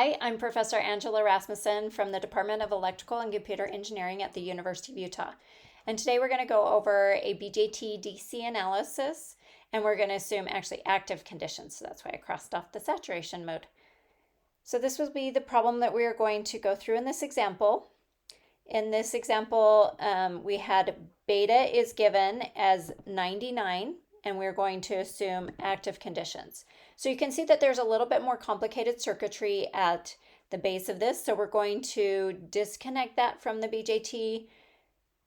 Hi, I'm Professor Angela Rasmussen from the Department of Electrical and Computer Engineering at the University of Utah. And today we're going to go over a BJT DC analysis, and we're going to assume actually active conditions. So that's why I crossed off the saturation mode. So this will be the problem that we are going to go through in this example. In this example, we had beta is given as 99, and we're going to assume active conditions. So you can see that there's a little bit more complicated circuitry at the base of this. So we're going to disconnect that from the BJT,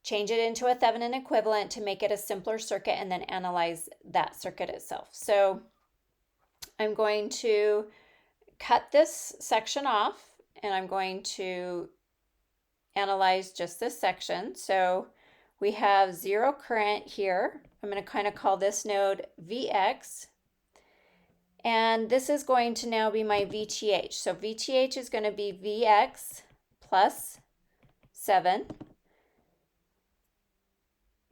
change it into a Thevenin equivalent to make it a simpler circuit, and then analyze that circuit itself. So I'm going to cut this section off, and I'm going to analyze just this section. So we have zero current here. I'm going to kind of call this node Vx. And this is going to now be my VTH. So VTH is going to be Vx plus 7.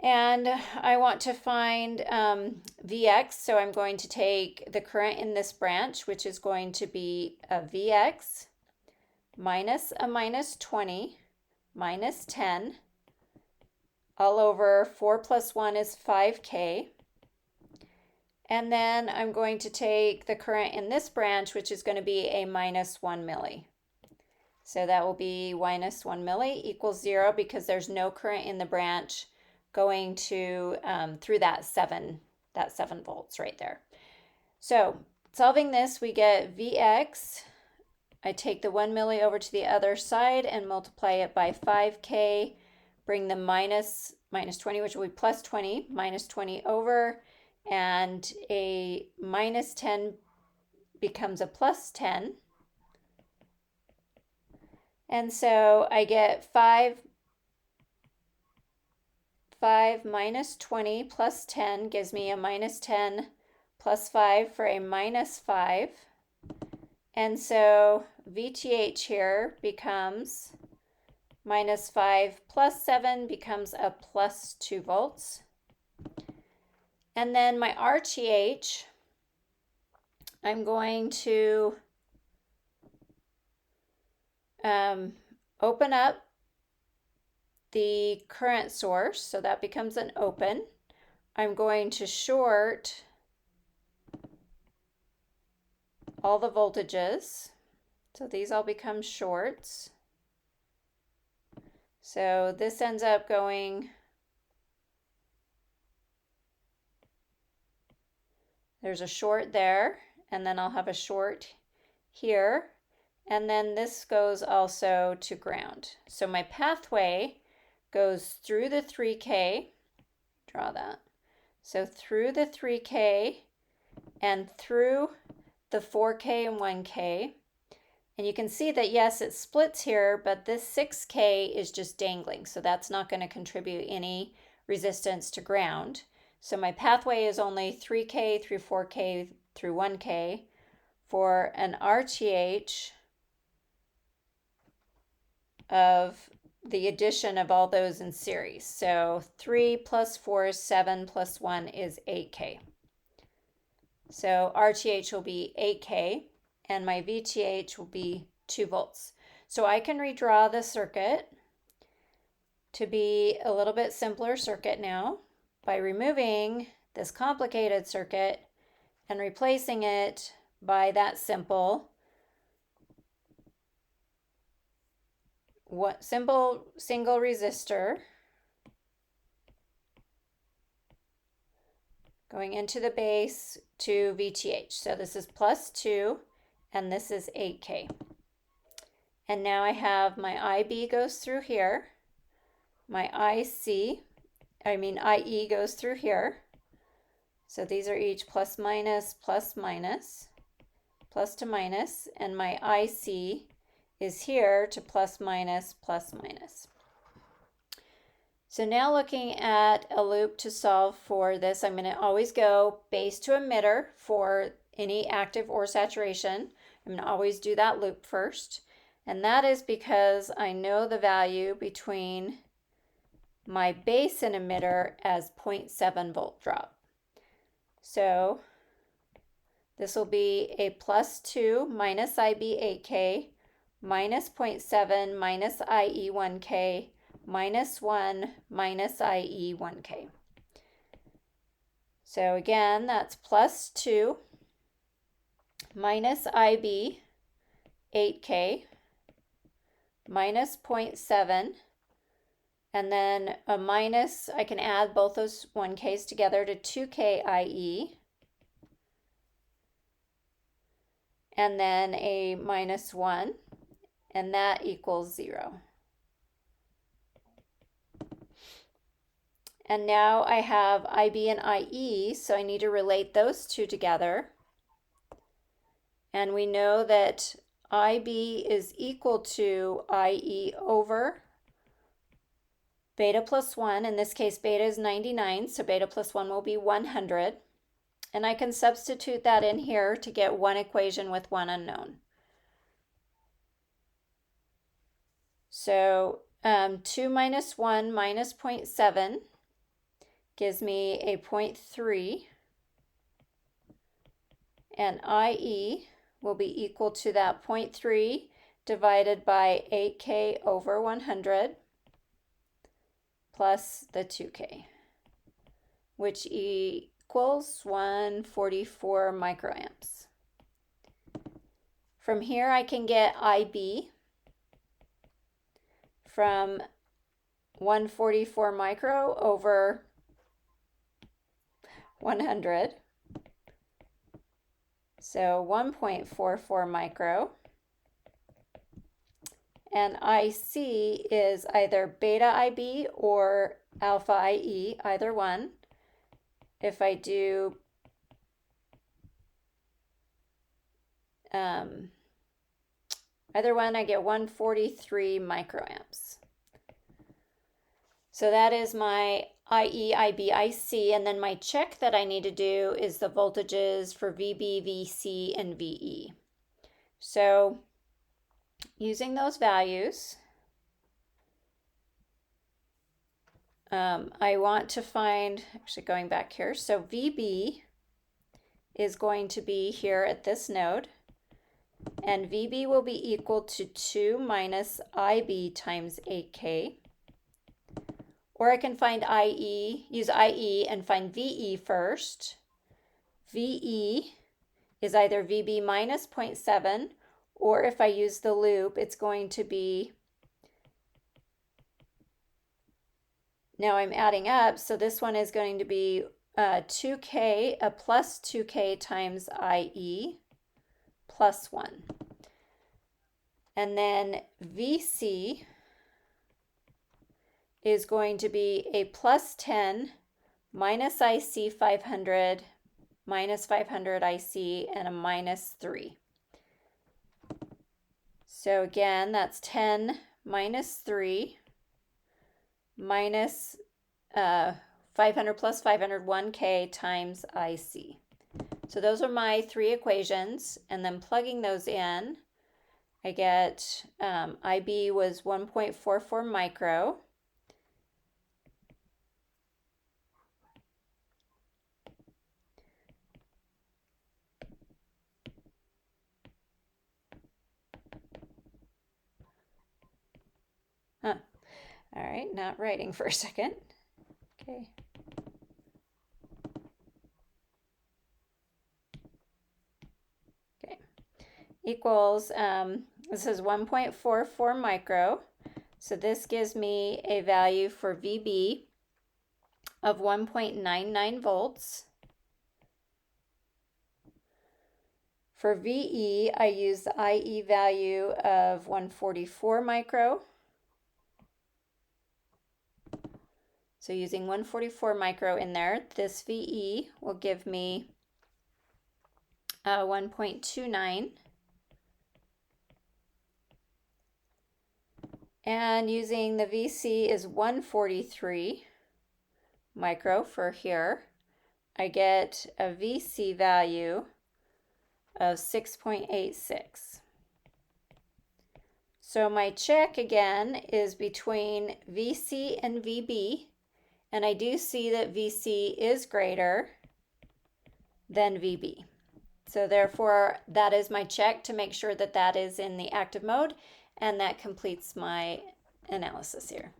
And I want to find Vx, so I'm going to take the current in this branch, which is going to be a Vx minus a minus 20 minus 10 all over 4 plus 1 is 5K. And then I'm going to take the current in this branch, which is going to be a minus 1 milli. So that will be minus 1 milli equals 0 because there's no current in the branch going to through that 7 volts right there. So solving this, we get Vx. I take the 1 milli over to the other side and multiply it by 5K, bring the minus 20, which will be plus 20, minus 20 over, and a minus 10 becomes a plus 10. And so I get 5 minus 20 plus 10 gives me a minus 10 plus 5 for a minus 5. And so VTH here becomes minus 5 plus 7 becomes a plus 2 volts. And then my RTH, I'm going to open up the current source, so that becomes an open. I'm going to short all the voltages, so these all become shorts. So this ends up going, there's a short there, and then I'll have a short here, and then this goes also to ground. So my pathway goes through the 3K, draw that. So through the 3K and through the 4K and 1K. And you can see that, yes, it splits here, but this 6K is just dangling. So that's not going to contribute any resistance to ground. So my pathway is only 3K through 4K through 1K for an RTH of the addition of all those in series. So 3 plus 4 is 7 plus 1 is 8K. So RTH will be 8K and my VTH will be 2 volts. So I can redraw the circuit to be a little bit simpler circuit now by removing this complicated circuit and replacing it by that simple single resistor going into the base to VTH. So this is plus 2 and this is 8K. And now I have my IB goes through here, my IE goes through here. So these are each plus minus, plus minus, plus to minus, and my IC is here to plus minus, plus minus. So now looking at a loop to solve for this, I'm going to always go base to emitter for any active or saturation. I'm going to always do that loop first. And that is because I know the value between my base and emitter as 0.7 volt drop. So this will be a plus 2 minus IB 8K minus 0.7 minus IE 1K minus 1 minus IE 1K. So again, that's plus 2 minus IB 8K minus 0.7, and then a minus, I can add both those 1Ks together to 2K IE, and then a minus 1, and that equals 0. And now I have IB and IE, so I need to relate those two together. And we know that IB is equal to IE over beta plus 1. In this case, beta is 99, so beta plus 1 will be 100. And I can substitute that in here to get one equation with one unknown. So 2 minus 1 minus 0.7 gives me a 0.3. And IE will be equal to that 0.3 divided by 8K over 100 plus the 2K, which equals 144 microamps. From here I can get IB from 144 micro over 100. So 1.44 micro. And IC is either beta IB or alpha IE, either one. If I do either one, I get 143 microamps. So that is my IE, IB, IC, and then my check that I need to do is the voltages for VB, VC, and VE. So using those values, I want to find, actually going back here, so VB is going to be here at this node, and VB will be equal to 2 minus IB times 8K. Or I can find IE, use IE and find VE first. VE is either VB minus 0.7, or if I use the loop, it's going to be, now I'm adding up, so this one is going to be 2K, a plus 2K times IE plus 1. And then VC is going to be a plus 10 minus IC 500 minus 500 IC and a minus 3. So again, that's 10 minus 3 minus 500 plus 500, 1K times IC. So those are my three equations, and then plugging those in, I get IB was 1.44 micro. All right, not writing for a second. Okay. Okay. Equals, this is 1.44 micro. So this gives me a value for VB of 1.99 volts. For VE, I use the IE value of 144 micro. So using 144 micro in there, this VE will give me 1.29. And using the VC is 143 micro for here, I get a VC value of 6.86. So my check again is between VC and VB, and I do see that VC is greater than VB. So therefore, that is my check to make sure that that is in the active mode, and that completes my analysis here.